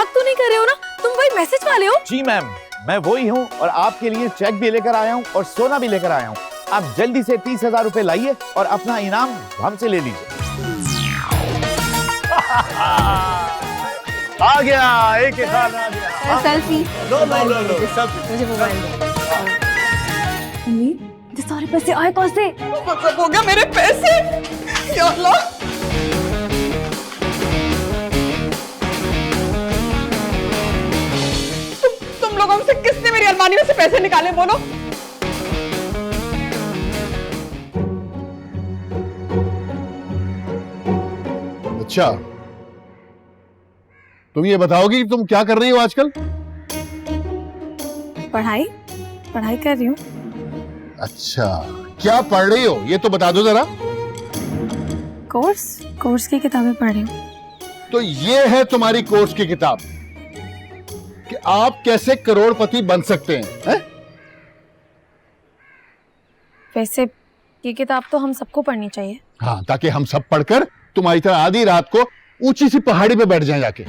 मजाक तो नहीं कर रहे हो ना? तुम वही मैसेज वाले हो? जी मैम, मैं वही हूँ और आपके लिए चेक भी लेकर आया हूँ और सोना भी लेकर आया हूँ। आप जल्दी से 30,000 रुपए लाइए और अपना इनाम हमसे ले लीजिए। आ गया, एक ही साथ आ गया। सेल्फी। लो लो लो लो, सब मुझे मोबाइल दो। ये सारे पैसे आए कहाँ से? मतलब हो गया मेरे पैसे। या अल्लाह। तुम लोगों में से किसने मेरी अलमारी में से पैसे निकाले बोलो? अच्छा, तुम ये बताओगी कि तुम क्या कर रही हो आजकल? पढ़ाई कर रही हूँ। अच्छा, क्या पढ़ रही हो ये तो बता दो जरा। कोर्स की किताबें पढ़ रही हूँ। तो ये है तुम्हारी कोर्स की किताब कि आप कैसे करोड़पति बन सकते हैं? वैसे ये किताब तो हम सबको पढ़नी चाहिए। हाँ, ताकि हम सब पढ़कर तुम्हारी तरह आधी रात को ऊंची सी पहाड़ी पे बैठ जाएं जाके।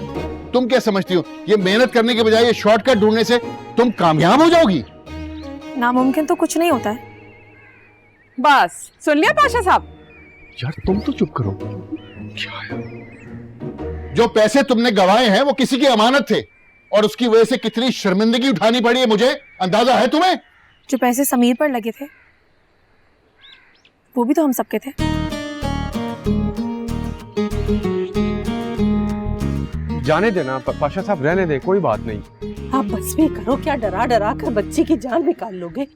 तुम क्या समझती हो ये मेहनत करने के बजाय ये शॉर्टकट ढूंढने से तुम कामयाब हो जाओगी? नामुमकिन तो कुछ नहीं होता है। बस सुन लिया पाशा साहब? यार तुम तो चुप करो। क्या है? जो पैसे तुमने गंवाए हैं वो किसी की अमानत थे और उसकी वजह से कितनी शर्मिंदगी उठानी पड़ी है मुझे अंदाजा है तुम्हें? जो पैसे समीर पर लगे थे वो भी तो हम सबके थे। जाने देना पाशा साहब, रहने दे, कोई बात नहीं। आप बस भी करो, क्या डरा डरा कर बच्ची की जान निकाल लोगे?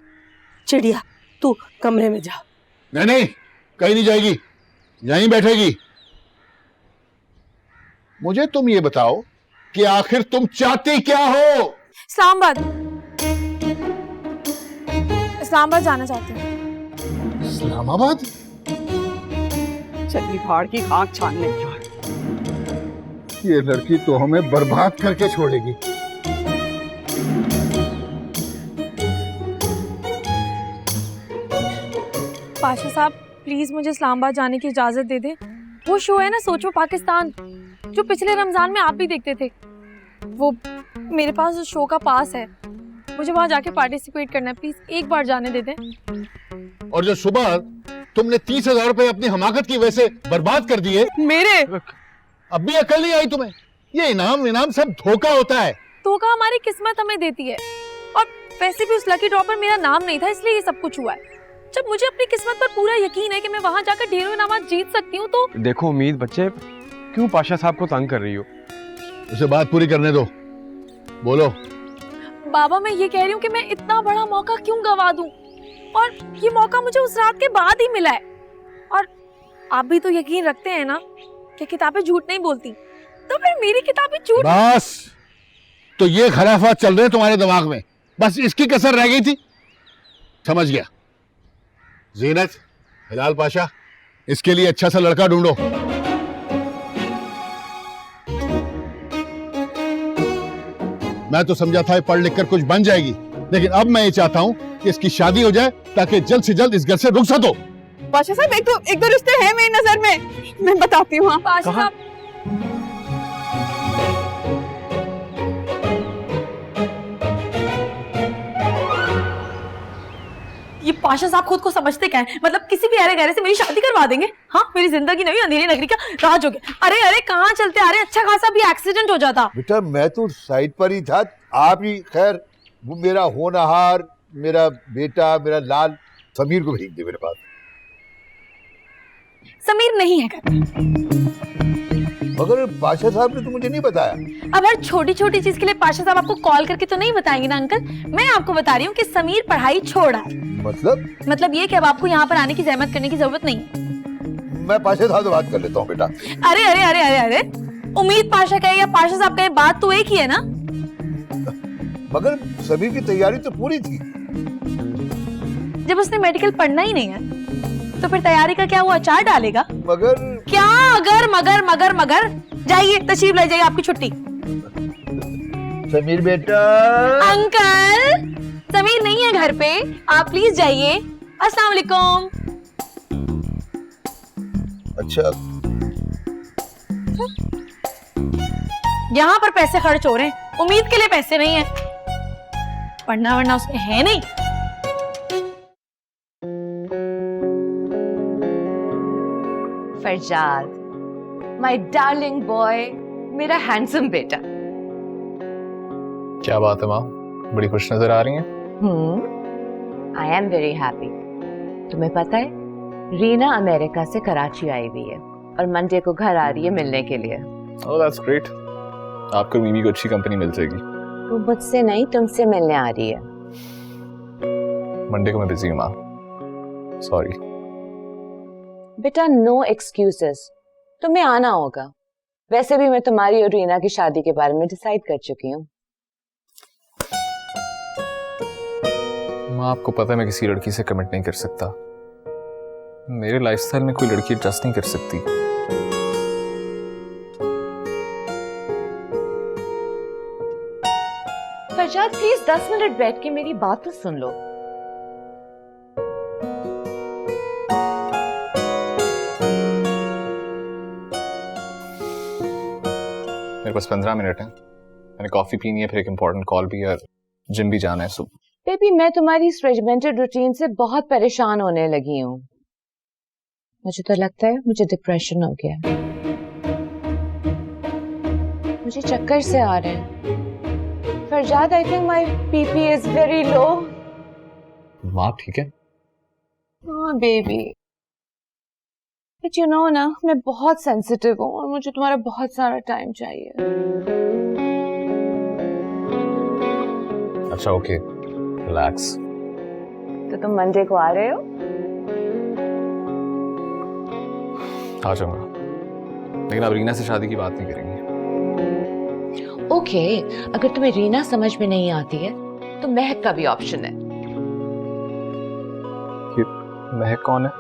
चिड़िया तू कमरे में जा। नहीं, कहीं नहीं जाएगी, यहीं बैठेगी। मुझे तुम ये बताओ कि आखिर तुम चाहती क्या हो? इस्लामाबाद जाना चाहती हूँ। इस्लामाबाद? चली भाड़ की आंख छानने। ये लड़की तो हमें बर्बाद करके छोड़ेगी। पाशा साहब प्लीज मुझे इस्लामाबाद जाने की इजाजत दे दे। वो शो है ना सोचो पाकिस्तान, जो पिछले रमजान में आप भी देखते थे, वो मेरे पास उस शो का पास है। मुझे वहां जाके पार्टिसिपेट करना है, प्लीज एक बार जाने दे दें। और जो सुबह तुमने 30,000 रुपए अपनी हमाकत की वजह से बर्बाद कर दिए, मेरे अब भी अकल नहीं आई तुम्हें? ये इनाम सब धोखा होता है। धोखा हमारी किस्मत हमें देती है, और वैसे भी उस लकी ड्रॉ पर मेरा नाम नहीं था, इसलिए ये सब कुछ हुआ है। जब मुझे अपनी किस्मत पर पूरा यकीन है कि मैं वहां जाकर ढेरों इनाम जीत सकती हूँ तो। देखो उम्मीद बच्चे, क्यों पाशा साहब को तंग कर रही हो? उसे बात पूरी करने दो, बोलो। बाबा मैं ये कह रही हूँ कि मैं इतना बड़ा मौका क्यों गवा दूं, और ये मौका मुझे उस रात के बाद ही मिला है। और आप भी तो यकीन रखते हैं ना कि किताबें झूठ नहीं बोलती, तो फिर मेरी किताबें झूठ। बस, तो ये खराफात चल रहे हैं तुम्हारे दिमाग में, बस इसकी कसर रह गई थी। समझ गया। जीनत, हिलाल पाशा, इसके लिए अच्छा सा लड़का ढूंढो। मैं तो समझा था पढ़ लिख कर कुछ बन जाएगी, लेकिन अब मैं ये चाहता हूँ कि इसकी शादी हो जाए ताकि जल्द से जल्द इस घर से रुक सको। पाशा साहब एक दो रिश्ते हैं मेरी नजर में, मैं बताती हूँ। हाँ पाशा साहब, ये पाशा साहब खुद को समझते क्या है? मतलब किसी भी अरे गहरे से मेरी शादी करवा देंगे? हाँ, मेरी जिंदगी नहीं अंधेरी नगरी का राज हो गया। अरे कहाँ चलते आ रहे? अच्छा खासा भी एक्सीडेंट हो जाता। बेटा मैं तो साइड पर ही था, आप ही खैर वो मेरा होनहार, मेरा बेटा, मेरा लाल समीर को भेज दे मेरे पास। समीर नहीं है घर। मगर पाशा साहब ने तो मुझे नहीं बताया। अब हर छोटी छोटी चीज के लिए पाशा साहब आपको कॉल करके तो नहीं बताएंगे ना अंकल। मैं आपको बता रही हूँ कि समीर पढ़ाई छोड़ रहा है। मतलब ये कि अब आपको यहाँ पर आने की जहमत करने की जरूरत नहीं है। मैं पाशा साहब से बात कर लेता हूँ बेटा। अरे उम्मीद पाशा कहे या पाशा साहब कहे, बात तो एक ही है ना। मगर समीर की तैयारी तो पूरी थी। जब उसने मेडिकल पढ़ना ही नहीं है तो फिर तैयारी का क्या वो अचार डालेगा? मगर क्या अगर मगर जाइए, तशरीफ ले जाइए, आपकी छुट्टी। समीर बेटा। अंकल समीर नहीं है घर पे, आप प्लीज जाइए। अस्सलाम वालेकुम। अच्छा यहाँ पर पैसे खर्च हो रहे हैं, उम्मीद के लिए पैसे नहीं है। पढ़ना वरना उसने है नहीं। फरजाद, माय डार्लिंग बॉय, मेरा हैंडसम बेटा। क्या बात है माँ, बड़ी खुश नजर आ रही हैं। I am very happy. तुम्हें पता है, रीना अमेरिका से कराची आई हुई है और मंडे को घर आ रही है मिलने के लिए। Oh that's great. आपको बीवी को अच्छी कंपनी मिल जाएगी। वो मुझसे नहीं, तुमसे मिलने आ रही है। मंडे को मैं बिजी हूँ माँ, सॉरी। बेटा नो एक्सक्यूजेस, तुम्हें आना होगा। वैसे भी मैं तुम्हारी और रीना की शादी के बारे में डिसाइड कर चुकी हूँ। माँ आपको पता है मैं किसी लड़की से कमिट नहीं कर सकता। मेरे लाइफस्टाइल में कोई लड़की एडजस्ट नहीं कर सकती। फरजाद प्लीज 10 मिनट बैठ के मेरी बात तो सुन लो। मेरे पास 15 मिनट है। मैंने कॉफी पीनी है, फिर एक इम्पोर्टेंट कॉल भी है, जिम भी जाना है सुबह। बेबी मैं तुम्हारी इस रेजिमेंटेड रूटीन से बहुत परेशान होने लगी हूँ। मुझे तो लगता है मुझे डिप्रेशन हो गया है। मुझे चक्कर से आ रहे हैं। Farzad I think my BP is very low. माँ ठीक है? हाँ बेबी, बट यू नो ना, मैं बहुत सेंसिटिव हूँ और मुझे तुम्हारा बहुत सारा टाइम चाहिए। अच्छा ओके, रिलैक्स। तो तुम मंडे को आ रहे हो? आ जाऊंगा, लेकिन अब रीना से शादी की बात नहीं करेंगे। ओके, अगर तुम्हें रीना समझ में नहीं आती है तो महक का भी ऑप्शन है। महक कौन है?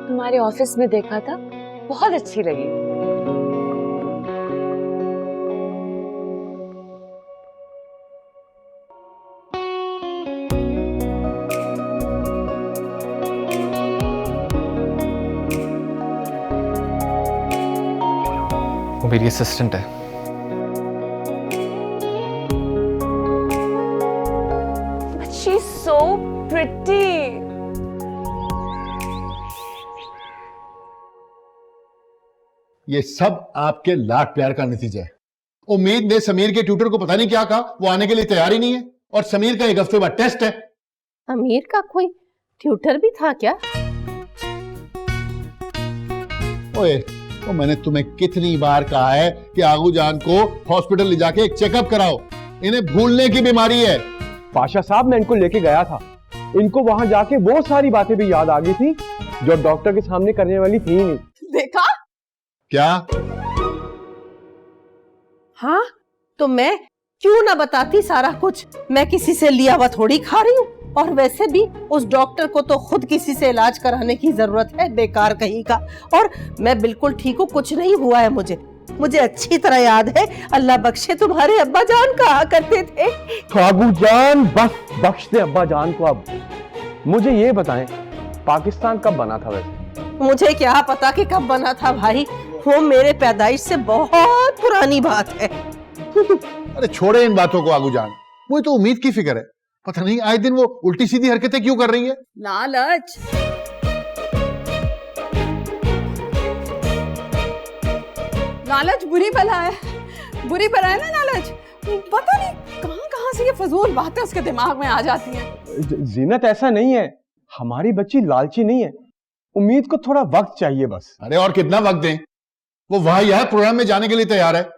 तुम्हारे ऑफिस में देखा था, बहुत अच्छी लगी। वो मेरी असिस्टेंट है। But she's so pretty. ये सब आपके लाड प्यार का नतीजा है। उम्मीद ने समीर के ट्यूटर को पता नहीं क्या कहा, वो आने के लिए तैयार ही नहीं है, और समीर का 1 हफ्ते बाद टेस्ट है। अमीर का कोई ट्यूटर भी था क्या? ओए, तो मैंने तुम्हें कितनी बार कहा है कि आगू जान को हॉस्पिटल ले जाके एक चेकअप कराओ, इन्हें भूलने की बीमारी है। पाशा साहब मैं इनको लेके गया था, इनको वहां जाके वो सारी बातें भी याद आ गई थी जो डॉक्टर के सामने करने वाली थी ही नहीं। देखा? क्या? हाँ, तो मैं क्यों ना बताती सारा कुछ। मैं किसी से लिया हुआ थोड़ी खा रही हूँ, और वैसे भी उस डॉक्टर को तो खुद किसी से इलाज कराने की जरूरत है, बेकार कहीं का। और मैं बिल्कुल ठीक हूँ, कुछ नहीं हुआ है मुझे अच्छी तरह याद है। अल्लाह बख्शे तुम्हारे अब्बा जान कहा करते थे। तो अबू जान बस बख्श दे अब्बा जान को। अब मुझे ये बताएं, पाकिस्तान कब बना था वैसे? मुझे क्या पता कि कब बना था भाई, वो मेरे पैदाइश से बहुत पुरानी बात है। अरे छोड़े इन बातों को आगू जान, मुझे तो उम्मीद की फिक्र है। पता नहीं आए दिन वो उल्टी सीधी हरकतें क्यों कर रही है। लालच। लालच बुरी बला है, बुरी बला है ना लालच। पता नहीं कहां से ये फजूल बातें उसके दिमाग में आ जाती हैं। जीनत ऐसा नहीं है, हमारी बच्ची लालची नहीं है, उम्मीद को थोड़ा वक्त चाहिए बस। अरे और कितना वक्त दें, वो वहां यह प्रोग्राम में जाने के लिए तैयार है,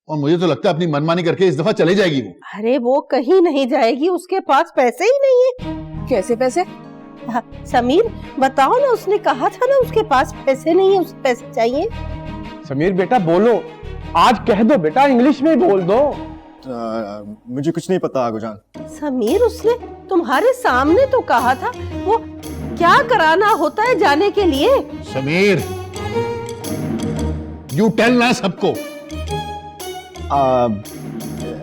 और मुझे तो लगता है अपनी मनमानी करके इस दफा चले जाएगी वो। अरे वो कहीं नहीं जाएगी, उसके पास पैसे ही नहीं है। कैसे पैसे? हाँ, समीर बताओ ना, उसने कहा था ना उसके पास पैसे नहीं है, उसे पैसे चाहिए। समीर बेटा बोलो, आज कह दो बेटा, इंग्लिश में बोल दो। मुझे कुछ नहीं पता आगूजान। समीर उसने तुम्हारे सामने तो कहा था, वो क्या कराना होता है जाने के लिए। समीर यू टेल ना सबको।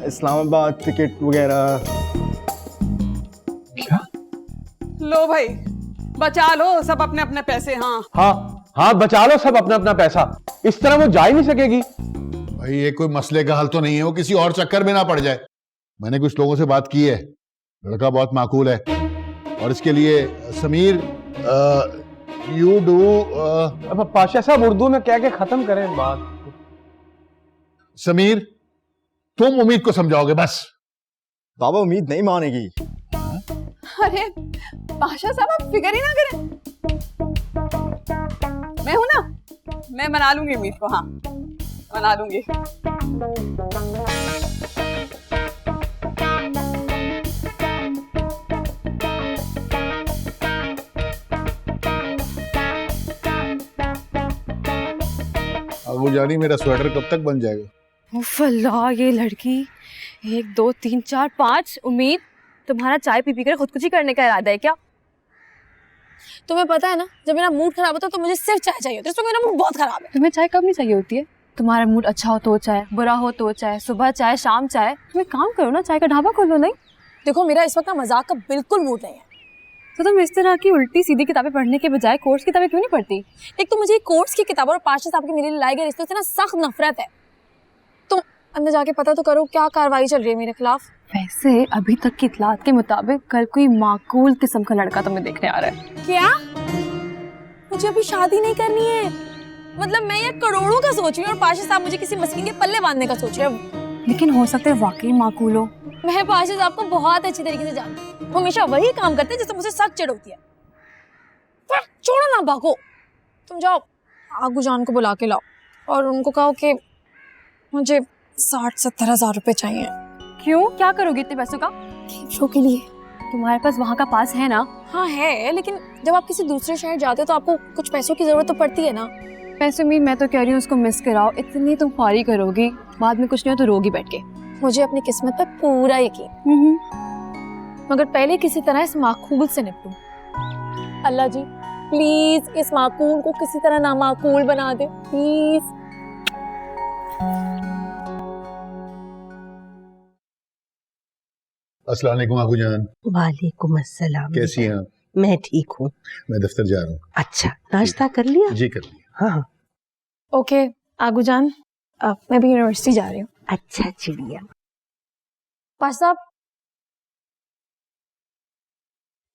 इस्लामाबाद टिकट वगैरह। क्या? लो भाई बचा लो सब अपने अपने पैसे। हाँ हाँ हाँ, बचा लो सब अपना अपना पैसा, इस तरह वो जा ही नहीं सकेगी। भाई ये कोई मसले का हल तो नहीं है, वो किसी और चक्कर में ना पड़ जाए। मैंने कुछ लोगों से बात की है, लड़का बहुत माकूल है, और इसके लिए समीर यू डू। अब पाशा साहब उर्दू में क्या क्या खत्म करें बात। समीर तुम उम्मीद को समझाओगे बस। बाबा उम्मीद नहीं मानेगी। अरे पाशा साहब आप फिक्र ही ना करें, मैं हूं ना, मैं मना लूंगी उम्मीद को। हाँ मना लूंगी। वो जानी मेरा स्वेटर कब तक बन जाएगा? अल्लाह, ये लड़की 1 2 3 4 5। उम्मीद, तुम्हारा चाय पी कर खुदकुशी करने का इरादा है क्या? तुम्हें पता है ना, जब मेरा मूड खराब होता है तो मुझे सिर्फ चाय चाहिए होती है। इसमें मेरा मूड बहुत खराब है। तुम्हें चाय कब नहीं चाहिए होती है? तुम्हारा मूड अच्छा हो तो चाय, बुरा हो तो चाय, सुबह चाय, शाम चाय। तुम एक काम करो ना, चाय का ढाबा खोलो। नहीं देखो, मेरा इस वक्त ना मजाक का बिल्कुल मूड नहीं है। तो तुम इस तरह की उल्टी सीधी किताबें पढ़ने के बजाय कोर्स की किताबें क्यों नहीं पढ़ती? एक तो मुझे कोर्स की किताबों और पाशा साहब के मेरे लिए लाए गए रिश्तों से ना सख्त नफरत है। तुम अंदर जाके पता तो करो क्या कार्रवाई चल रही है मेरे खिलाफ। वैसे अभी तक की इतलात के मुताबिक कल कोई माकूल किस्म का लड़का तुम्हें देखने आ रहा है। क्या? मुझे अभी शादी नहीं करनी है? मतलब मैं ये करोड़ों का सोच रही हूँ और पाशा साहब मुझे किसी मस्किन के पल्ले बांधने का सोच रहे हैं। लेकिन हो सकता है वाकई माकूल हो। मैं पाशा साहब को बहुत अच्छी तरीके से जानती हूँ, हमेशा वही काम करते हैं जिससे मुझे सख्त चिढ़ होती है। पर छोड़ो ना, भागो। तुम जाओ आगू जान को बुला के लाओ और उनको कहो कि मुझे 60-70 हज़ार रुपए चाहिए। क्यों, क्या करोगे इतने पैसों का? शो के लिए। तुम्हारे पास वहाँ का पास है ना? हाँ है, लेकिन जब आप किसी दूसरे शहर जाते हो तो आपको कुछ पैसों की जरूरत तो पड़ती है ना। पैसे मीन, मैं तो कह रही हूँ उसको मिस कराओ। इतनी तुम ख्वारी करोगी, बाद में कुछ नहीं हो तो रोगी बैठ के। मुझे अपनी किस्मत पर पूरा यकीन, मगर पहले किसी तरह इस माकूल से निपटूं। अल्लाह जी प्लीज इस माकूल को किसी तरह नामाकूल बना दे, प्लीज। अस्सलाम वालेकुम आगू जान। वालेकुम अस्सलाम। कैसी हैं आप? मैं ठीक हूँ। मैं दफ्तर जा रहा हूँ। अच्छा, नाश्ता कर लिया? जी कर लिया। हाँ। ओके आगू जान, मैं भी यूनिवर्सिटी जा रही हूँ। अच्छा चिड़िया। पाशा साहब,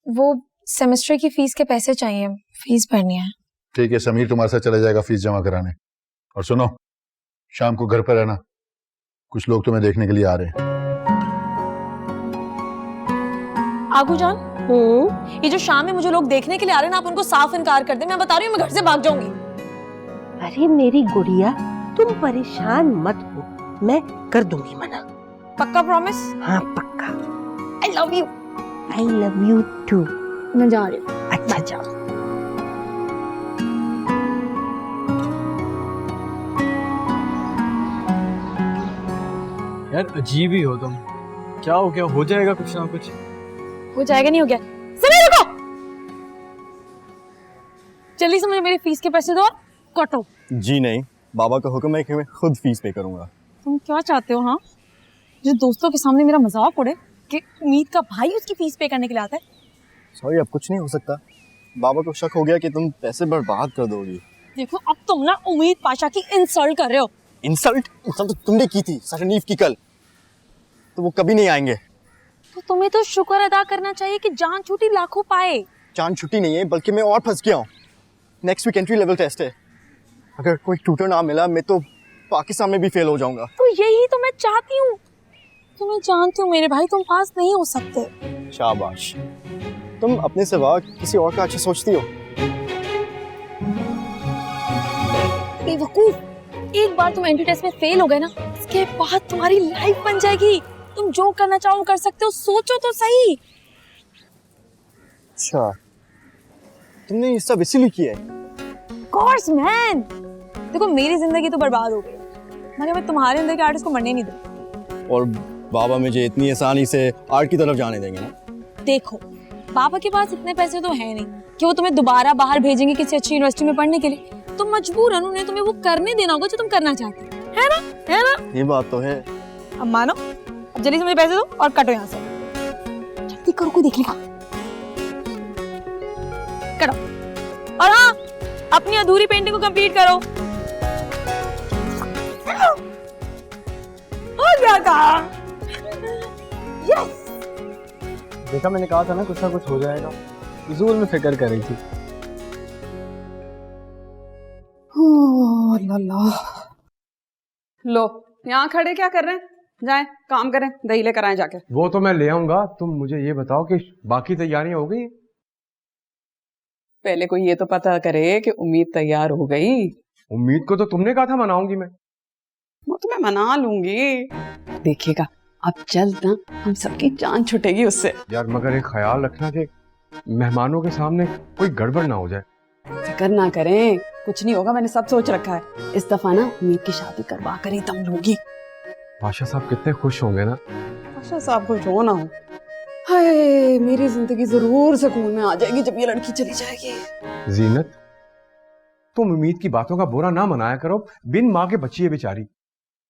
वो सेमेस्टर की फीस के पैसे चाहिए, फीस भरनी है। ठीक है, समीर तुम्हारे साथ चला जाएगा फीस जमा कराने। और सुनो, शाम को घर पर रहना, कुछ लोग तुम्हें देखने के लिए आ रहे हैं। आगू जान, ये जो शाम में मुझे लोग देखने के लिए आ रहे हैं ना, आप उनको साफ इनकार कर दे। मैं बता रही हूँ, मैं घर से भाग जाऊंगी। अरे मेरी गुड़िया, तुम परेशान मत हो, मैं कर दूंगी मना। पक्का प्रॉमिस? हाँ पक्का। I love you. I love you too. मैं जा रही हूँ। अच्छा जाओ। यार अजीब ही हो तुम। क्या हो गया? हो जाएगा कुछ ना कुछ। हो जाएगा, नहीं हो गया। समीर रुको, जल्दी से मुझे मेरी फीस के पैसे दो और कटो। जी नहीं, बाबा का हुक्म है कि मैं खुद फीस पे करूंगा। तुम क्या चाहते हो? हाँ, जो दोस्तों के सामने मेरा मजाक उड़े कि उम्मीद का भाई उसकी फीस पे करने के लिए आता है। सॉरी, अब कुछ नहीं हो सकता। बाबा को शक हो गया कि तुम पैसे बर्बाद कर दोगी। देखो, अब तुम ना उम्मीद पाशा की इंसल्ट कर रहे हो। इंसल्ट तो तुमने की थी सरनीफ की कल, तो वो कभी नहीं आएंगे। तो तुम्हें तो शुक्र अदा करना चाहिए कि जान छूटी लाखों पाए। जान छुट्टी नहीं है, बल्कि मैं और फंस गया हूँ। Next week entry level test है, अगर कोई ट्यूटर ना मिला मैं तो पाकिस्तान में भी फेल हो जाऊंगा। तो यही तो मैं चाहती हूँ। तो मैं जानती हूँ मेरे भाई तुम पास नहीं हो सकते। शाबाश, तुम अपने सिवा किसी और का अच्छा सोचती हो। बेवकूफ, एक बार तुम एंट्री टेस्ट में फेल हो गए ना, इसके बाद तुम्हारी लाइफ बन जाएगी। तुम जो करना चाहो कर सकते हो, सोचो तो सही। अच्छा, तुमने ये सब इसीलिए किया है? कोर्स मैन, देखो मेरी जिंदगी तो बर्बाद हो गई, मगर मैं तुम्हारे अंदर के आर्टिस्ट को मरने नहीं दूंगी। और बाबा मुझे इतनी आसानी से आर्ट की तरफ जाने देंगे ना? देखो, बाबा के पास इतने पैसे तो है नहीं कि वो तुम्हें दोबारा बाहर भेजेंगे किसी अच्छी यूनिवर्सिटी में पढ़ने के लिए। तो मजबूरन उन्हें तुम्हें वो करने देना होगा जो तुम करना चाहते हो, है ना? है ना? ये बात तो है। अब मानो, अब जल्दी से मुझे पैसे दो और कटो यहाँ से। जल्दी करो, कोई देख लेगा। करो। और हाँ, अपनी अधूरी पेंटिंग को कंप्लीट करो। पूरा काम। देखा, मैंने कहा था ना कुछ हो जाएगा। फिजूल में फिक्र कर रही थी। लो, यहाँ खड़े क्या कर रहे हैं? जाएं काम करें, दही लेकर आए जाके। वो तो मैं ले आऊंगा, तुम मुझे ये बताओ कि बाकी तैयारियां हो गई? पहले कोई ये तो पता करे कि उम्मीद तैयार हो गई। उम्मीद को तो तुमने कहा था मनाऊंगी मैं। वो तो मैं मना लूंगी, देखिएगा अब जल्द ना हम सबकी जान छुटेगी उससे। यार मगर एक ख्याल रखना कि मेहमानों के सामने कोई गड़बड़ ना हो जाए। फिक्र ना करें, कुछ नहीं होगा, मैंने सब सोच रखा है। इस दफा ना उम्मीद की शादी करवा कर ही दम लूंगी। पाशा साहब कितने खुश होंगे ना। पाशा साहब खुश हो ना हो, हाय मेरी जिंदगी जरूर सुकून में आ जाएगी जब ये लड़की चली जाएगी। जीनत, तुम उम्मीद की बातों का बुरा ना मनाया करो, बिन माँ के बच्ची है बेचारी।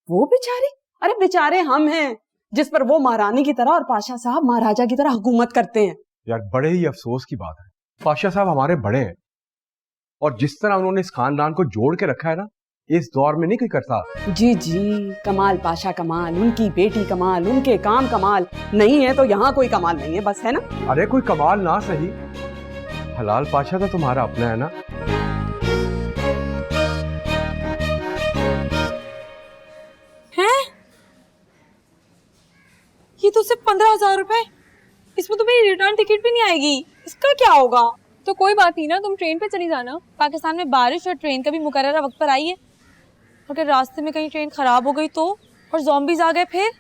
वो बेचारी? अरे बेचारे हम हैं जिस पर वो महारानी की तरह और पाशा साहब महाराजा की तरह हुकूमत करते हैं। यार बड़े ही अफसोस की बात है, पाशा साहब हमारे बड़े हैं और जिस तरह उन्होंने इस खानदान को जोड़ के रखा है ना, इस दौर में नहीं कोई करता। जी जी, कमाल पाशा कमाल, उनकी बेटी कमाल, उनके काम कमाल, नहीं है तो यहाँ कोई कमाल नहीं है, बस है ना। अरे कोई कमाल ना सही, हलाल पाशा तो तुम्हारा अपना है ना। हैं? ये तो सिर्फ 15,000 रुपए, इसमें तो मेरी रिटर्न टिकट भी नहीं आएगी, इसका क्या होगा? तो कोई बात नहीं ना, तुम ट्रेन पे चली जाना। पाकिस्तान में बारिश और ट्रेन का भी मुकर्ररा वक्त पर आई है। अगर रास्ते में कहीं ट्रेन खराब हो गई तो, और ज़ॉम्बीज़ आ गए फिर?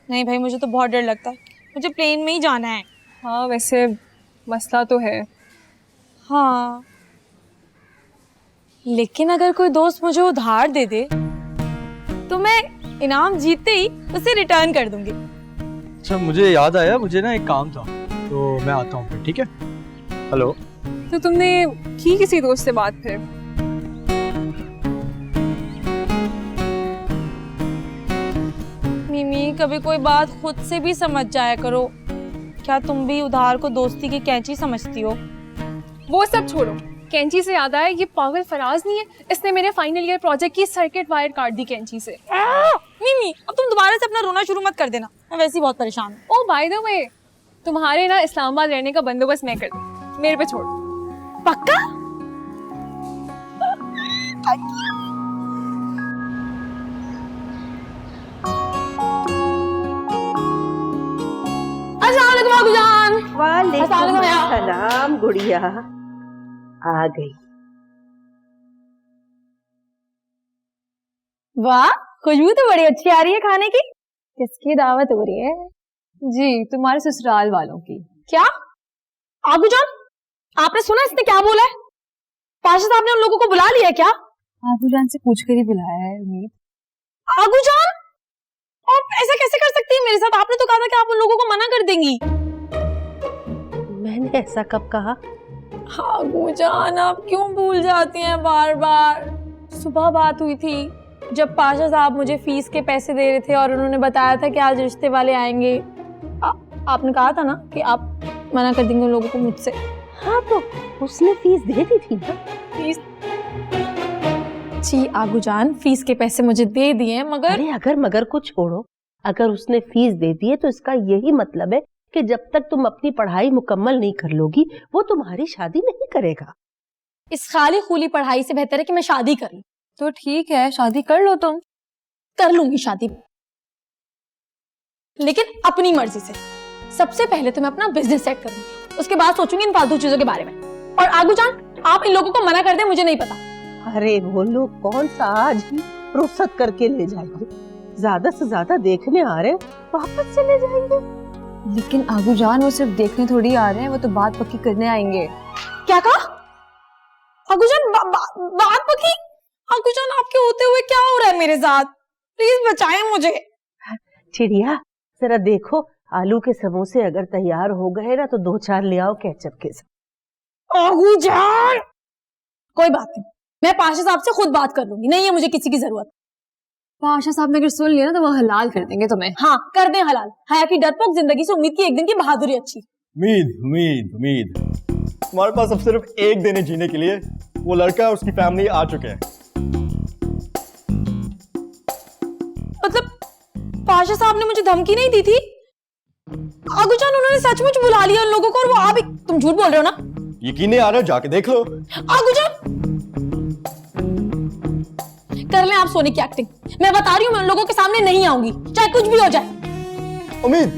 नहीं भाई, मुझे तो बहुत डर लगता है, मुझे प्लेन में ही जाना है। हाँ वैसे मसला तो है। हाँ, लेकिन अगर कोई दोस्त मुझे उधार दे दे तो मैं इनाम जीतते ही उसे रिटर्न कर दूंगी। अच्छा, मुझे याद आया, मुझे ना एक काम था, तो मैं आता हूँ फिर, ठीक है? हेलो। तो तुमने की किसी दोस्त से बात फिर? मिमी, कभी कोई बात खुद से भी समझ जाया करो। क्या तुम भी उधार को दोस्ती की कैंची समझती हो? वो सब छोड़ो, कैंची से याद आया, ये पागल फराज नहीं है, इसने मेरे फाइनल ईयर प्रोजेक्ट की सर्किट वायर काट दी कैंची से। मिमी, अब तुम दोबारा से अपना रोना शुरू मत कर देना, मैं वैसे ही बहुत परेशान हूँ। ओ बाय द वे, तुम्हारे ना इस्लामाबाद रहने का बंदोबस्त मैं कर दूँ, मेरे पे छोड़। पक्का? वालेकुम सलाम गुड़िया, आ गई। वाह, खुशबू तो बड़ी अच्छी आ रही है खाने की। किसकी दावत हो रही है? जी, तुम्हारे ससुराल वालों की। क्या? आगू जान, आपने सुना इसने क्या बोला है? पाशा साहब ने उन लोगों को बुला लिया है क्या? आगू जान से पूछ कर ही बुलाया है उम्मीद। आगू जान, आप ऐसा कैसे कर सकती है मेरे साथ? आपने तो कहा था कि आप उन लोगों को मना कर देंगी। मैंने ऐसा कब कहा? आगू जान, आप क्यों भूल जाती हैं बार बार? सुबह बात हुई थी जब पाशा साहब मुझे फीस के पैसे दे रहे थे और उन्होंने बताया था कि आज रिश्ते वाले आएंगे। आपने कहा था ना कि आप मना कर देंगे उन लोगों को मुझसे। हाँ, तो उसने फीस दे दी थी ना। फीस? जी आगू जान, फीस के पैसे मुझे दे दिए, मगर अरे अगर मगर को छोड़ो, अगर उसने फीस दे दी है तो इसका यही मतलब है कि जब तक तुम अपनी पढ़ाई मुकम्मल नहीं कर लोगी वो तुम्हारी शादी नहीं करेगा। इस खाली खूली पढ़ाई से बेहतर है कि मैं शादी कर लूं। तो ठीक है, शादी कर लो तुम। कर लूंगी शादी, लेकिन अपनी मर्जी से। सबसे पहले तो मैं अपना बिजनेस सेट करूंगी, उसके बाद सोचूंगी इन फालतू चीजों के बारे में। और आगू जान, आप इन लोगों को मना कर दें, मुझे नहीं पता। अरे वो लोग कौन सा आज ही रुखसत करके ले जाएंगे, ज्यादा से ज्यादा देखने आ रहे, वापस चले जाएंगे। लेकिन आगू जान, वो सिर्फ देखने थोड़ी आ रहे हैं, वो तो बात पक्की करने आएंगे। क्या कहा? आगू जान, बात पक्की? आगू जान, आपके होते हुए क्या हो रहा है मेरे साथ? प्लीज बचाएं मुझे। चिड़िया, जरा देखो, आलू के समोसे अगर तैयार हो गए ना तो 2-4 ले आओ केचप के साथ। आगू जान, कोई बात नहीं, मैं पाशा साहब से खुद बात कर लूंगी, नहीं है मुझे किसी की जरूरत। पाशा साहब ने अगर सुन लिया ना तो वो हलाल कर देंगे तुम्हें। हाँ, कर दें हलाल। हया की डरपोक जिंदगी से उम्मीद की एक दिन की बहादुरी अच्छी। उम्मीद तुम्हारे पास अब सिर्फ एक दिन है जीने के लिए। वो लड़का और उसकी फैमिली आ चुके हैं। मतलब पाशा साहब ने मुझे धमकी नहीं दी थी? आगूजान उन्होंने सचमुच बुला लिया उन लोगों को, और वो आप ही तुम झूठ बोल रहे हो ना? यकीन नहीं आ रहा, जाके देख लो। आगूजान कर लें आप सोने की एक्टिंग। मैं बता रही हूँ, मैं उन लोगों के सामने नहीं आऊंगी, चाहे कुछ भी हो जाए। उम्मीद,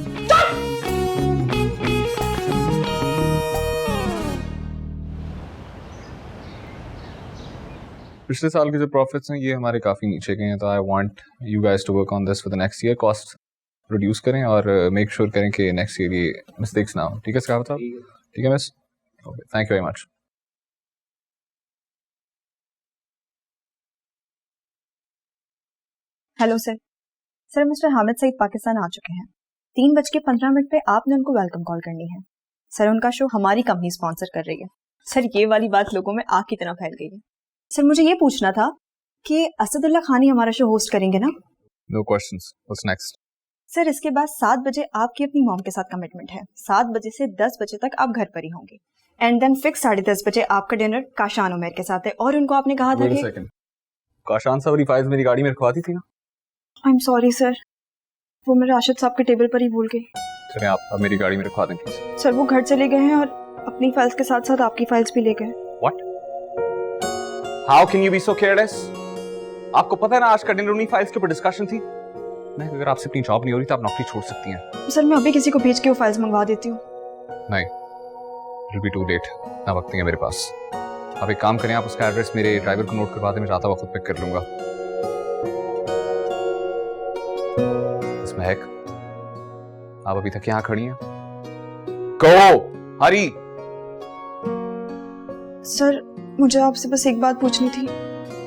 पिछले साल के जो प्रॉफिट्स हैं ये हमारे काफ़ी नीचे गए हैं, तो I want you guys to work on this for the next year. Cost reduce करें और मेक श्योर करें कि नेक्स्ट ईयर ये मिस्टेक्स ना हो। ठीक है सकावत साहब? ठीक है miss? Okay, thank you very much. Hello sir. Sir mister Hamid Saeed Pakistan आ चुके हैं। 3:15 पे आपने उनको वेलकम कॉल करनी है। सर उनका शो हमारी कंपनी स्पॉन्सर कर रही है। सर ये वाली बात लोगों में आग की तरह फैल गई है। सर मुझे ये पूछना था कि असदुल्ला खान ही हमारा शो होस्ट करेंगे ना? No questions, what's next? Sir इसके बाद 7 बजे आपकी अपनी मॉम के साथ कमिटमेंट है। 7 बजे से 10 बजे तक आप घर पर ही होंगे। एंड देन फिक्स 10:30 बजे आपका डिनर काशान उमर के साथ है। और उनको आपने कहा था कि काशान साहब वाली फाइल्स मेरी गाड़ी में रखवाती थी ना? आई एम सॉरी सर, वो मैं राशिद साहब के टेबल पर ही भूल गई। चलें आप मेरी गाड़ी में रखवा दें प्लीज। सर वो घर चले गए हैं और अपनी फाइल्स के साथ साथ आपकी फाइल्स भी ले गए। What? How can you be so careless? आपको पता है ना आज का डिनर उन्हीं फाइल्स के ऊपर डिस्कशन थी। नहीं, अगर आपसे अपनी जॉब नहीं हो रही तो आप नौकरी छोड़ सकती हैं। सर मैं अभी किसी को भेज के वो फाइल्स मंगवा देती हूँ। नहीं, it will be too late, ना वक्त नहीं है मेरे पास। आप एक काम करें, आप उसका एड्रेस मेरे ड्राइवर को नोट करवा दें, मैं जाता हुआ खुद पिक कर लूंगा। महक, आप अभी तक यहाँ खड़ी हैं? कहो, हरी। सर मुझे आपसे बस एक बात पूछनी थी,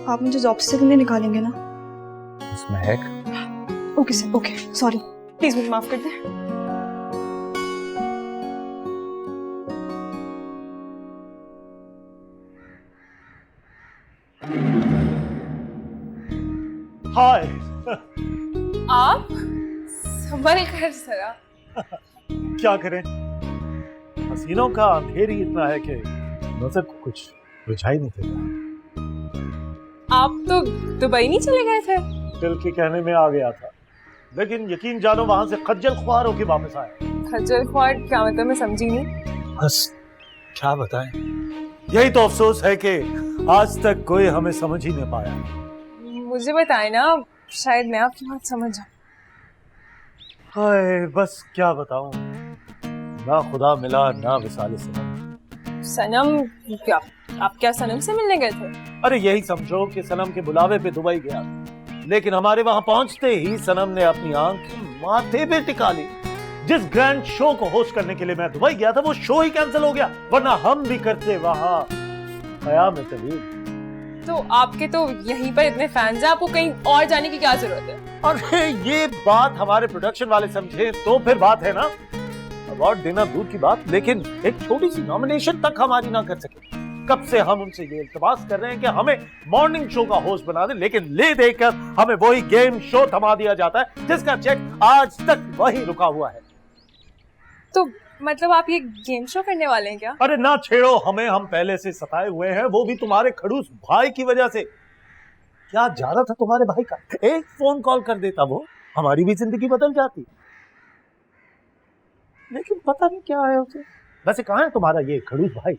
आप मुझे जॉब से तो नहीं निकालेंगे ना? महक। Okay sir, okay, sorry, please मुझे माफ कर दें। हाय। आप संभल कर जरा। क्या करें, हसीनों का अंधेर ही इतना है कि नजर को कुछ बुझाई नहीं देता। आप तो दुबई नहीं चले गए थे? दिल के कहने में आ गया था, लेकिन यकीन जानो वहां से खज्जल ख्वार होके वापस आया। खज्जल ख्वार क्या मतलब, मैं समझी नहीं। बस क्या बताएं, यही तो अफसोस है कि आज तक कोई हमें समझ ही नहीं पाया। मुझे बताए ना, शायद मैं आपकी बात समझ जाऊं। हाय, बस क्या बताऊं, ना खुदा मिला ना विसाले सनम। सनम क्या? आप क्या सनम से मिलने गए थे? अरे यही समझो कि सनम के बुलावे पे दुबई गया, लेकिन हमारे वहां पहुंचते ही सनम ने अपनी आंख माथे पे टिका ली। जिस ग्रैंड शो को होस्ट करने के लिए मैं दुबई गया था, वो शो ही कैंसिल हो गया, वरना हम भी करते वहां क़याम तवील। तो आपके तो यहीं पर इतने फैंस हैं, आपको कहीं और जाने की क्या जरूरत है? अरे ये बात हमारे प्रोडक्शन वाले समझे तो फिर बात है ना। अवार्ड देना दूर की बात, लेकिन एक छोटी सी नॉमिनेशन तक हमारी ना कर सके। कब से हम उनसे ये इल्तमास कर रहे हैं कि हमें मॉर्निंग शो का होस्ट बना दें, लेकिन ले देकर हमें वही गेम शो थमा दिया जाता है जिसका चेक आज तक वही रुका हुआ है। तो मतलब आप ये गेम शो करने वाले हैं क्या? अरे ना छेड़ो हमें, हम पहले से सताए हुए हैं, वो भी तुम्हारे खड़ूस भाई की वजह से। क्या जाना था तुम्हारे भाई का, एक फोन कॉल कर देता वो, हमारी भी जिंदगी बदल जाती। लेकिन पता नहीं क्या है उसे। वैसे कहाँ है तुम्हारा ये खड़ूस भाई?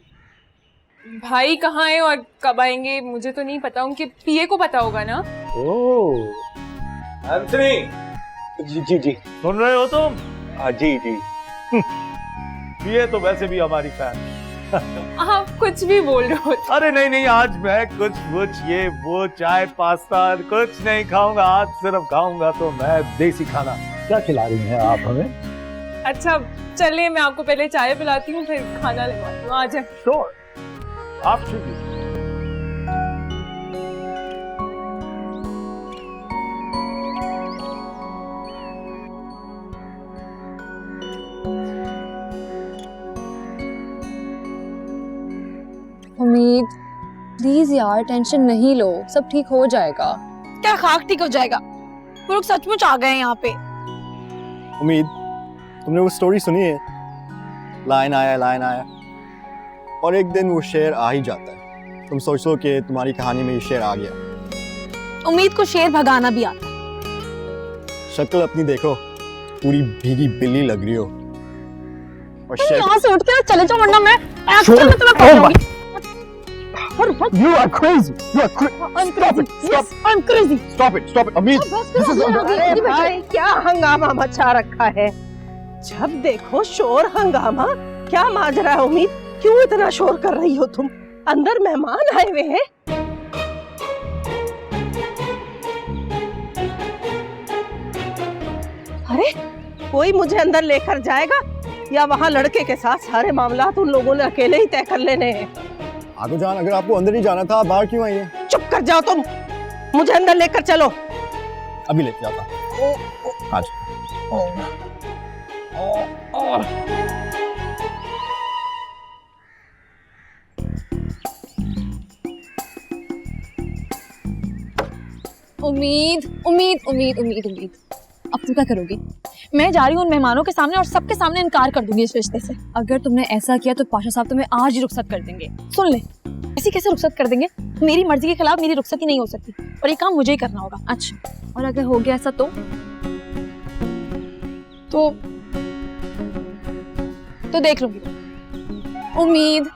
भाई कहाँ है और कब आएंगे मुझे तो नहीं पता, उनके पीए को पता होगा ना। ओह एंथनी। जी जी जी। सुन रहे हो तुम? हाँ जी जी। ये तो वैसे भी हमारी फैन। आप कुछ भी बोल रहे हो। अरे नहीं नहीं, आज मैं कुछ ये वो चाय पास्ता कुछ नहीं खाऊंगा, आज सिर्फ खाऊंगा तो मैं देसी खाना। क्या खिला रही हैं आप हमें? अच्छा चलिए, मैं आपको पहले चाय पिलाती हूँ फिर खाना लगवाती हूँ। आ जाए। श्योर, आप शुक्रिया। उम्मीद प्लीज यार, टेंशन नहीं लो, सब ठीक हो जाएगा। क्या खाक ठीक हो जाएगा? वो लोग सचमुच आ गए हैं यहाँ पे। उम्मीद, तुमने वो स्टोरी सुनी है, लाइन आया और एक दिन वो शेर आ ही जाता है। तुम सोचो कि तुम्हारी कहानी में ये शेर आ गया। उम्मीद को शेर भगाना भी आता है। शक्ल अपनी देखो, पूरी भीगी बिल्ली लग रही हो। और शेर यहाँ से उठ के चले जाओ वरना मैं छोड़- एक्चुअली तुम्हें Oh पकड़ूंगी। You are crazy. You are crazy. I'm Stop crazy. it. Stop. Yes, I'm crazy. Stop it. Stop it. अमीर, this is अरे भाई क्या हंगामा मचा रखा है। जब देखो शोर हंगामा। क्या माजरा है उम्मीद? क्यों इतना शोर कर रही हो तुम? अंदर मेहमान आए हुए हैं। अरे कोई मुझे अंदर लेकर जाएगा या वहाँ लड़के के साथ सारे मामला उन लोगों ने अकेले ही तय कर लेने हैं? आगो जान, अगर आपको अंदर ही जाना था, बाहर क्यों आई है? चुप कर जाओ तुम, मुझे अंदर लेकर चलो। अभी लेके जाता। आज उम्मीद उम्मीद उम्मीद उम्मीद उम्मीद अब तुम क्या करोगी? मैं जा रही हूँ उन मेहमानों के सामने और सबके सामने इनकार कर दूंगी इस रिश्ते से। अगर तुमने ऐसा किया तो पाशा साहब तुम्हें आज ही रुखसत कर देंगे। सुन ले, ऐसी कैसे रुखसत कर देंगे? मेरी मर्जी के खिलाफ मेरी रुखसत ही नहीं हो सकती और ये काम मुझे ही करना होगा। अच्छा, और अगर हो गया ऐसा तो देख लूंगी। उम्मीद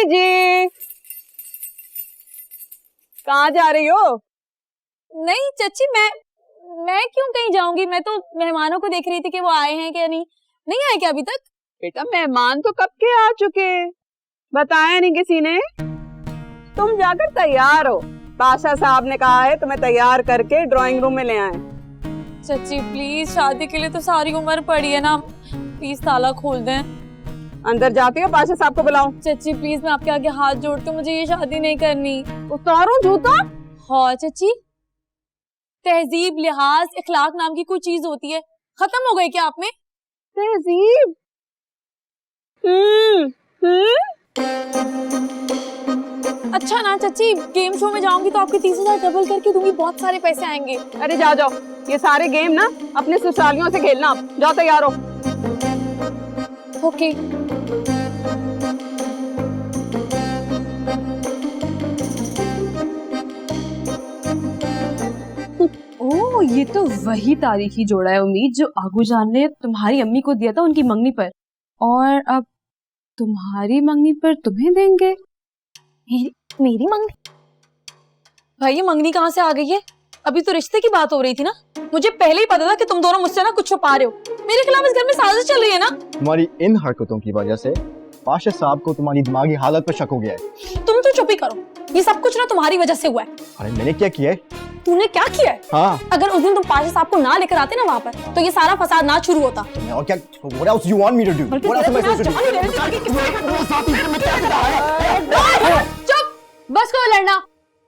जी कहाँ जा रही हो? नहीं चाची, मैं क्यों कहीं जाऊंगी? मैं तो मेहमानों को देख रही थी कि वो आए हैं क्या नहीं आए क्या अभी तक? बेटा मेहमान तो कब के आ चुके, बताया नहीं किसी ने। तुम जाकर तैयार हो, पाशा साहब ने कहा है तुम्हें तैयार करके ड्राइंग रूम में ले आए। चाची प्लीज, शादी के लिए तो सारी उम्र पड़ी है ना, प्लीज ताला खोल दें। अंदर जाती हो, पाशा साहब को बुलाऊं? चाची प्लीज, मैं आपके आगे हाथ जोड़ती हूँ, मुझे ये शादी नहीं करनी। उतारूं जूता? हाँ चाची, तहजीब लिहाज इखलाक नाम की कोई चीज होती है, खत्म हो गई क्या आप में? तहजीब? अच्छा ना चाची, गेम शो में जाऊंगी तो आपके 30,000 डबल करके दूंगी, बहुत सारे पैसे आएंगे। अरे जाओ, ये सारे गेम ना अपने ससुरालियों से खेलना। जाओ तैयार हो। ओके। ओह, ये तो वही तारीखी जोड़ा है उम्मीद जो आगू जान ने तुम्हारी अम्मी को दिया था उनकी मंगनी पर, और अब तुम्हारी मंगनी पर तुम्हें देंगे। मेरी मंगनी? भाई ये मंगनी कहाँ से आ गई है? अभी तो रिश्ते की बात हो रही थी ना। मुझे पहले ही पता था कि तुम दोनों मुझसे ना कुछ छुपा रहे हो। मेरे खिलाफ इस घर में साजिश चल रही है ना। तुम्हारी इन हरकतों की वजह से पाशा साहब को तुम्हारी दिमागी हालत पर शक हो गया है। तुम तो चुप ही करो, ये सब कुछ ना तुम्हारी वजह से हुआ है। अरे मैंने क्या किया है? तूने क्या किया है? हाँ, अगर उस दिन तुम पाशा साहब को ना लेकर आते ना वहाँ पर, तो ये सारा फसाद ना शुरू होता। और क्या? What else you want me to do? What else am I supposed to do? चुप, बस करो लड़ना,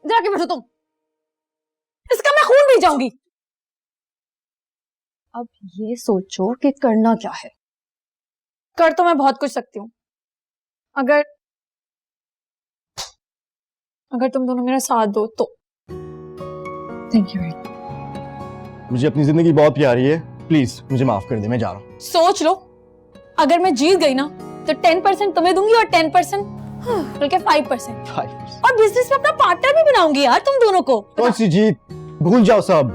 जाके बैठो तुम। इसका मैं खून पी जाऊंगी। अब ये सोचो कि करना क्या है। कर तो मैं बहुत कुछ सकती हूँ, अगर तुम दोनों मेरा साथ दो तो। Thank you. मुझे अपनी जिंदगी बहुत प्यारी है, प्लीज मुझे माफ कर दे, मैं जा रहा हूँ। सोच लो, अगर मैं जीत गई ना तो 10% तुम्हें दूंगी और 10% बल्कि 5%। और बिजनेस में अपना पार्टनर भी बनाऊंगी यार तुम दोनों को। कौन सी जीत? भूल जाओ सब।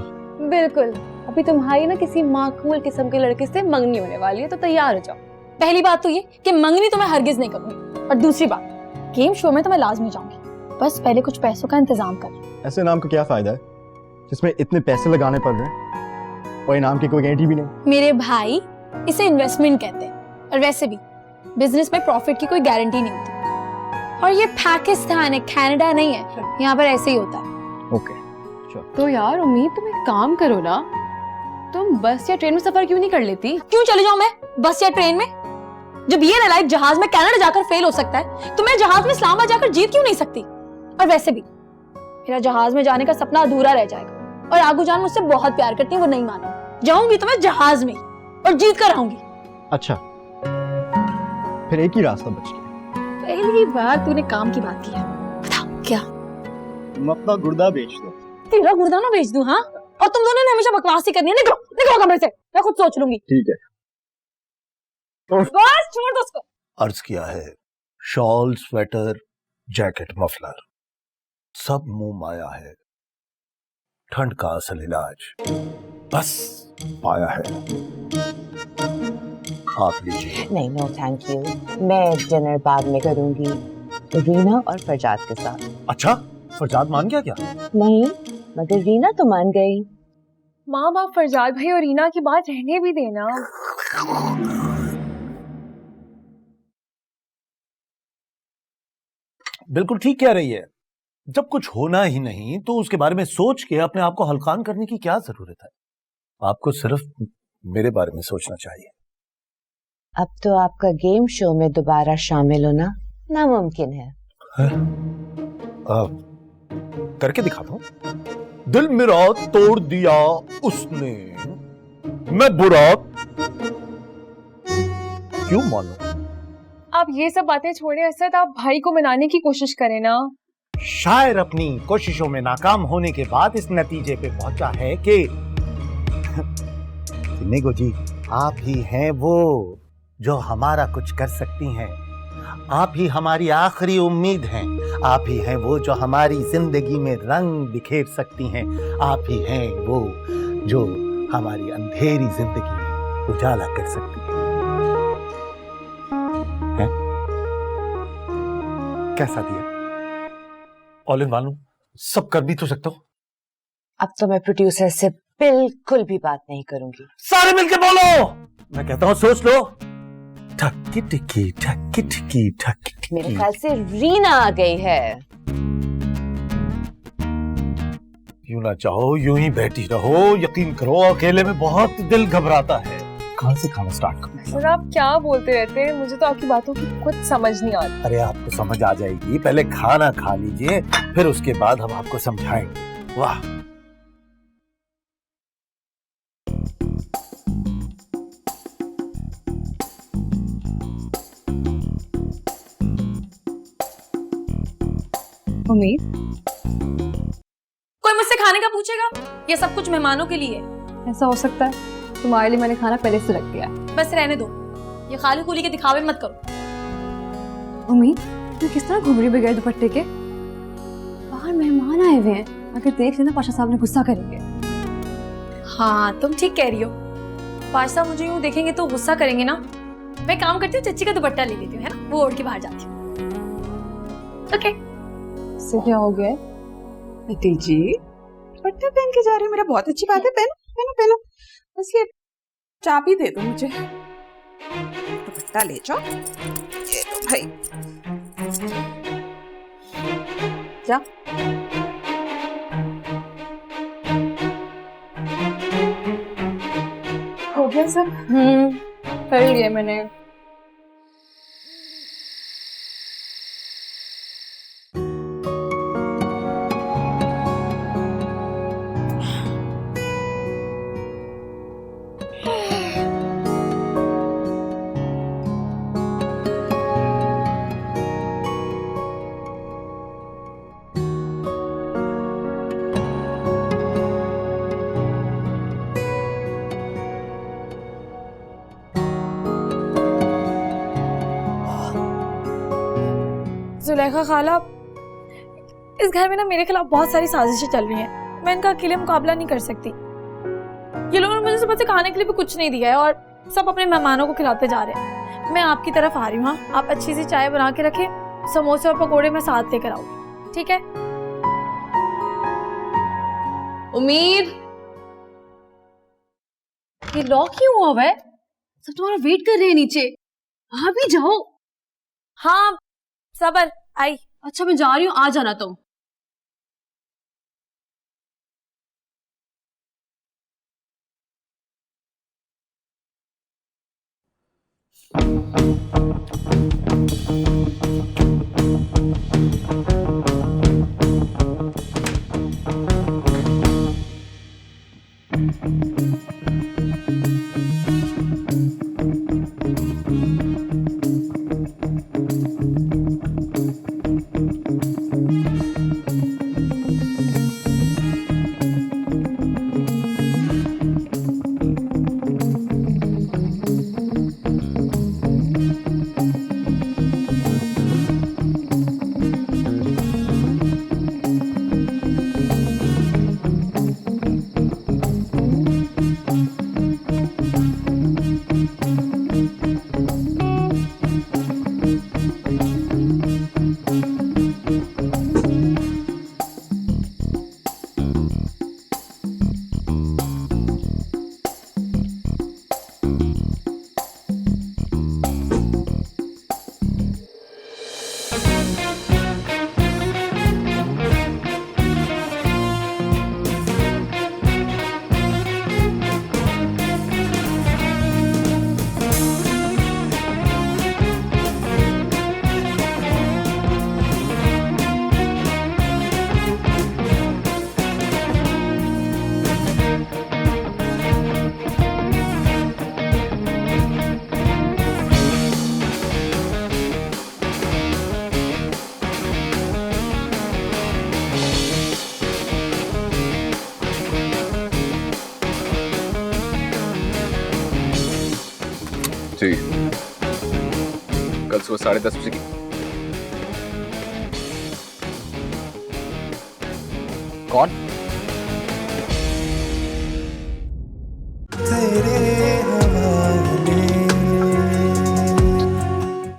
बिल्कुल, अभी तुम्हारी ना किसी माकूल किस्म के लड़के से मंगनी होने वाली है, तो तैयार हो जाओ। पहली बात तो ये कि मंगनी तो मैं हरगिज नहीं करूंगी, और दूसरी बात, गेम शो में तो मैं लाजमी जाऊंगी, बस पहले कुछ पैसों का इंतजाम कर। ऐसे नाम का क्या फायदा है जिसमें इतने पैसे लगाने पड़ रहे हैं और इनाम की कोई गारंटी भी नहीं? मेरे भाई, इसे इन्वेस्टमेंट कहते हैं, और वैसे भी बिजनेस में प्रॉफिट की कोई गारंटी नहीं होती। और ये पाकिस्तान है, कनाडा नहीं है, यहाँ पर ऐसे ही होता है। ओके, तो यार उम्मीद, तुम एक काम करो ना, तुम बस या ट्रेन में सफर क्यों नहीं कर लेती? क्यों चले जाऊं मैं बस या ट्रेन में? जब ये नालायक जहाज में कनाडा जाकर फेल हो सकता है तो मैं जहाज में इस्लामाबाद जाकर जीत क्यों नहीं सकती? और वैसे भी मेरा जहाज में जाने का सपना अधूरा रह जाएगा। और आगू जान मुझसे बहुत प्यार करती है, वो नहीं मानी। जाऊंगी तो मैं जहाज में और जीत कर आऊंगी। अच्छा, फिर एक ही रास्ता बच गया। पहली बार तूने काम की बात की है। बताओ क्या? तुम अपना गुर्दा बेच दो। तेरा गुर्दा ना बेच दूं? हाँ, और तुम दोनों ने हमेशा बकवास ही करनी है। निकलो निकलो कमरे से, मैं खुद सोच लूंगी। ठीक है, बस छोड़ दो उसको। अर्ज किया है, शॉल, स्वेटर, जैकेट, मफलर सब मुंह माया है। ठंड का असल इलाज बस पाया है। आप लीजिए। नहीं, नो थैंक यू, मैं डिनर बाद में करूंगी, रीना और फरजाद के साथ। अच्छा, फरजाद मान गया क्या? नहीं, मगर रीना तो मान गई। माँ बाप फरजाद भाई और रीना की बात रहने भी देना। बिल्कुल ठीक कह रही है। जब कुछ होना ही नहीं तो उसके बारे में सोच के अपने आप को हल्कान करने की क्या जरूरत है? आपको सिर्फ मेरे बारे में सोचना चाहिए। अब तो आपका गेम शो में दोबारा शामिल होना नामुमकिन है। करके दिखाता हूं। दिल मेरा तोड़ दिया उसने, मैं बुरा क्यों मानूं? आप ये सब बातें छोड़े, असद आप भाई को मनाने की कोशिश करें ना। शायर अपनी कोशिशों में नाकाम होने के बाद इस नतीजे पे पहुंचा है कि निगो जी, आप ही हैं वो जो हमारा कुछ कर सकती हैं। आप ही हमारी आखिरी उम्मीद हैं। आप ही हैं वो जो हमारी जिंदगी में रंग बिखेर सकती हैं। आप ही हैं वो जो हमारी अंधेरी जिंदगी में उजाला कर सकती हैं। कैसा दिया? ऑल इन वन, सब कर भी तो सकता हूं। अब तो मैं प्रोड्यूसर से बिल्कुल भी बात नहीं करूंगी। सारे मिलके बोलो। मैं कहता हूं सोच लो। ठक्की टिक्की ठक्की टिक्की ठक्की टिक्की। मेरे ख्याल से रीना आ गई है। यूं ना चाहो यूं ही बैठी रहो। यकीन करो अकेले में बहुत दिल घबराता है। कहां से खाना स्टार्ट करूं? सर आप क्या बोलते रहते हैं, मुझे तो आपकी बातों की कुछ समझ नहीं आती। अरे आपको समझ आ जाएगी, पहले खाना खा लीजिए, फिर उसके बाद हम आपको समझाएंगे। वाह, उम्मीद कोई मुझसे खाने का पूछेगा? ये सब कुछ मेहमानों के लिए। ऐसा हो सकता है, तुम्हारे लिए मैंने खाना पहले से रख दिया है। बस रहने दो, ये खाली खूली के दिखावे मत करो। उम्मीद, तुम किस तरह घूम रही हो बगैर दुपट्टे के? बाहर मेहमान आए हुए हैं, अगर देख लेना पाशा साहब ने गुस्सा करेंगे। हाँ तुम ठीक कह रही हो, पाशा साहब मुझे यूं देखेंगे तो गुस्सा करेंगे ना। मैं काम करती हूँ, चच्ची का दुपट्टा ले लेती हूँ, है ना, वो ओढ़ के बाहर जाती हूँ। ओके। इससे क्या हो गया? बेटी जी, दुपट्टा पहन के जा रही हो, मेरा बहुत अच्छी बात है। पहनो पहनो पहनो। बस ये चाबी दे दो मुझे, दुपट्टा ले जाओ। ये लो भाई, जा। हो गया सब? कर लिया मैंने। जुलेखा खाला, इस घर में ना मेरे खिलाफ बहुत सारी साजिशें चल रही हैं। मैं इनका अकेले मुकाबला नहीं कर सकती। ये लोगों ने मुझे सुबह से खाने के लिए भी कुछ नहीं दिया है और सब अपने मेहमानों को खिलाते जा रहे हैं। मैं आपकी तरफ आ रही हूँ। हाँ, आप अच्छी सी चाय बना के रखें, समोसे और पकोड़े मैं साथ लेकर आऊंगी, ठीक है? उम्मीद, ये लॉक क्यों हुआ हुआ है? सब तुम्हारा वेट कर रहे हैं नीचे, आप भी जाओ। हाँ सबर आई। अच्छा मैं जा रही हूँ, आ जाना तुम। जी कल सुबह 10:30 बजे की कौन? तेरे